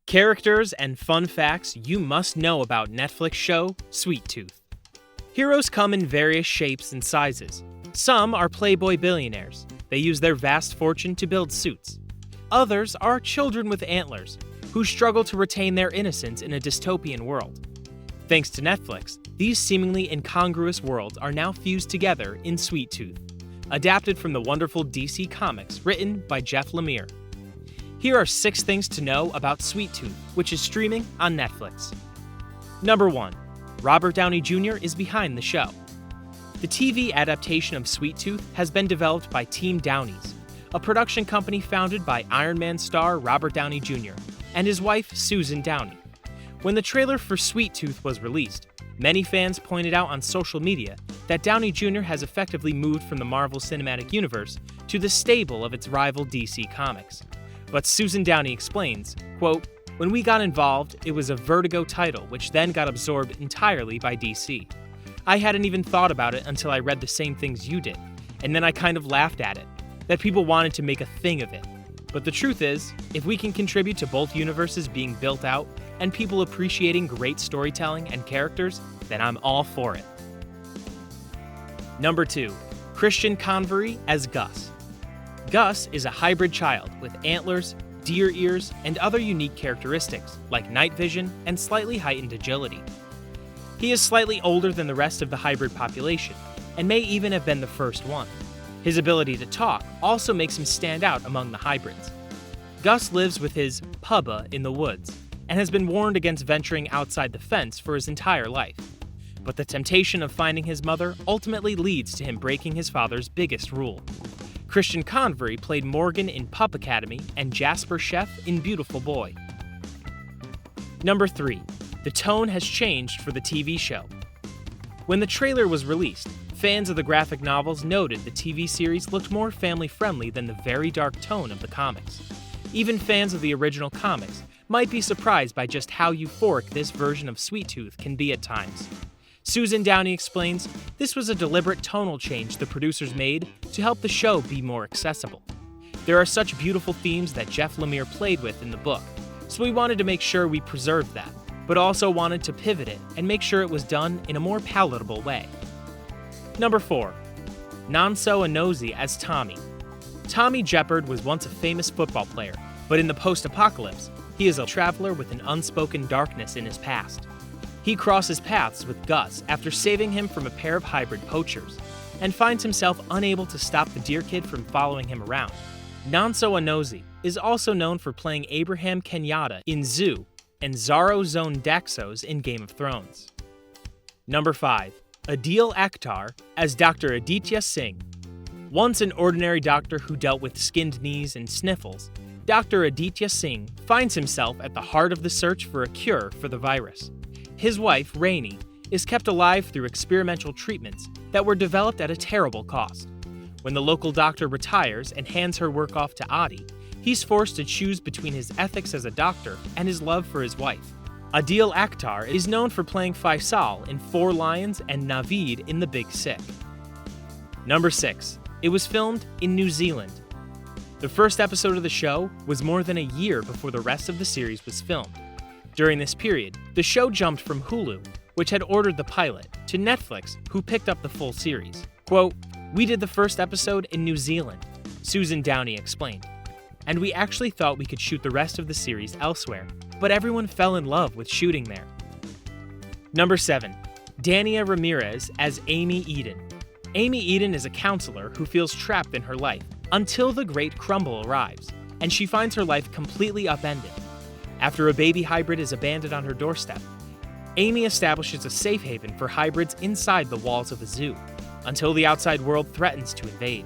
Characters and fun facts you must know about Netflix show Sweet Tooth. Heroes come in various shapes and sizes. Some are Playboy billionaires. They use their vast fortune to build suits. Others are children with antlers, who struggle to retain their innocence in a dystopian world. Thanks to Netflix, these seemingly incongruous worlds are now fused together in Sweet Tooth, adapted from the wonderful DC comics written by Jeff Lemire. Here are 6 things to know about Sweet Tooth, which is streaming on Netflix. Number 1. Robert Downey Jr. is behind the show. The TV adaptation of Sweet Tooth has been developed by Team Downey's, a production company founded by Iron Man star Robert Downey Jr. and his wife Susan Downey. When the trailer for Sweet Tooth was released, many fans pointed out on social media that Downey Jr. has effectively moved from the Marvel Cinematic Universe to the stable of its rival DC Comics. But Susan Downey explains, quote, "When we got involved, it was a Vertigo title which then got absorbed entirely by DC. I hadn't even thought about it until I read the same things you did, and then I kind of laughed at it, that people wanted to make a thing of it. But the truth is, if we can contribute to both universes being built out and people appreciating great storytelling and characters, then I'm all for it." Number 2. Christian Convery as Gus. Gus is a hybrid child with antlers, deer ears, and other unique characteristics like night vision and slightly heightened agility. He is slightly older than the rest of the hybrid population, and may even have been the first one. His ability to talk also makes him stand out among the hybrids. Gus lives with his pubba in the woods, and has been warned against venturing outside the fence for his entire life. But the temptation of finding his mother ultimately leads to him breaking his father's biggest rule. Christian Convery played Morgan in Pup Academy and Jasper Sheff in Beautiful Boy. Number 3. The tone has changed for the TV show. When the trailer was released, fans of the graphic novels noted the TV series looked more family-friendly than the very dark tone of the comics. Even fans of the original comics might be surprised by just how euphoric this version of Sweet Tooth can be at times. Susan Downey explains, "This was a deliberate tonal change the producers made to help the show be more accessible. There are such beautiful themes that Jeff Lemire played with in the book, so we wanted to make sure we preserved that, but also wanted to pivot it and make sure it was done in a more palatable way." Number 4. NonSew and Nosey as Tommy. Tommy Jeopard was once a famous football player, but in the post-apocalypse, he is a traveler with an unspoken darkness in his past. He crosses paths with Gus after saving him from a pair of hybrid poachers, and finds himself unable to stop the deer kid from following him around. NonSew and Nosey is also known for playing Abraham Kenyatta in Zoo and Zaro Zone Daxos in Game of Thrones. Number 5. Adil Akhtar as Dr. Aditya Singh. Once an ordinary doctor who dealt with skinned knees and sniffles, Dr. Aditya Singh finds himself at the heart of the search for a cure for the virus. His wife, Rani, is kept alive through experimental treatments that were developed at a terrible cost. When the local doctor retires and hands her work off to Adi, he's forced to choose between his ethics as a doctor and his love for his wife. Adil Akhtar is known for playing Faisal in 4 Lions and Naveed in The Big Sick. Number 6. It was filmed in New Zealand. The first episode of the show was more than a year before the rest of the series was filmed. During this period, the show jumped from Hulu, which had ordered the pilot, to Netflix, who picked up the full series. Quote, "We did the first episode in New Zealand," Susan Downey explained. "And we actually thought we could shoot the rest of the series elsewhere, but everyone fell in love with shooting there." Number 7. Dania Ramirez as Amy Eden. Amy Eden is a counselor who feels trapped in her life until the Great Crumble arrives, and she finds her life completely upended. After a baby hybrid is abandoned on her doorstep, Amy establishes a safe haven for hybrids inside the walls of a zoo, until the outside world threatens to invade.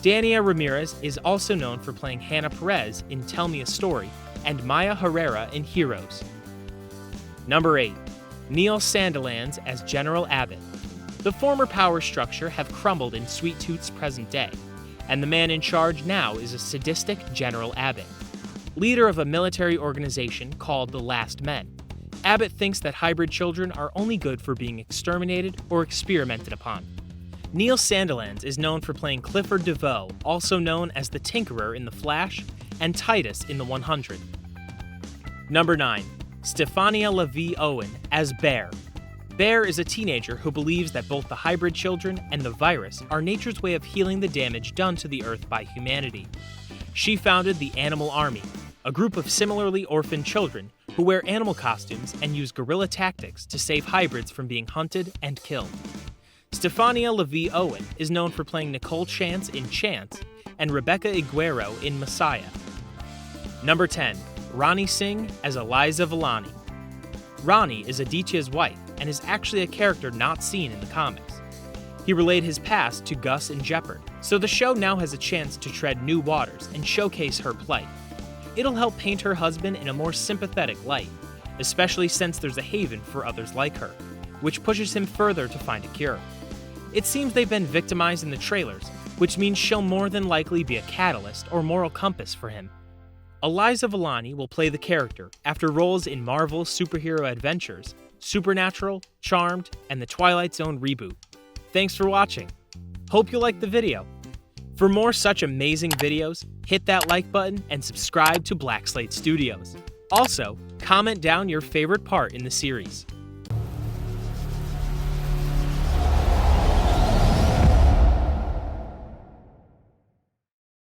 Dania Ramirez is also known for playing Hannah Perez in Tell Me a Story and Maya Herrera in Heroes. Number 8. Neil Sandilands as General Abbott. The former power structure have crumbled in Sweet Tooth's present day, and the man in charge now is a sadistic General Abbott. Leader of a military organization called the Last Men, Abbott thinks that hybrid children are only good for being exterminated or experimented upon. Neil Sandilands is known for playing Clifford DeVoe, also known as the Tinkerer in The Flash, and Titus in The 100. Number 9. Stefania Levy Owen as Bear. Bear is a teenager who believes that both the hybrid children and the virus are nature's way of healing the damage done to the Earth by humanity. She founded the Animal Army, a group of similarly orphaned children who wear animal costumes and use guerrilla tactics to save hybrids from being hunted and killed. Stefania Levy Owen is known for playing Nicole Chance in Chance and Rebecca Iguero in Messiah. Number 10. Rani Singh as Eliza Villani. Rani is Aditya's wife and is actually a character not seen in the comics. He relayed his past to Gus and Jeopard, so the show now has a chance to tread new waters and showcase her plight. It'll help paint her husband in a more sympathetic light, especially since there's a haven for others like her, which pushes him further to find a cure. It seems they've been victimized in the trailers, which means she'll more than likely be a catalyst or moral compass for him. Eliza Villani will play the character after roles in Marvel's superhero adventures, Supernatural, Charmed, and the Twilight Zone reboot. Thanks for watching. Hope you liked the video. For more such amazing videos, hit that like button and subscribe to Black Slate Studios. Also, comment down your favorite part in the series.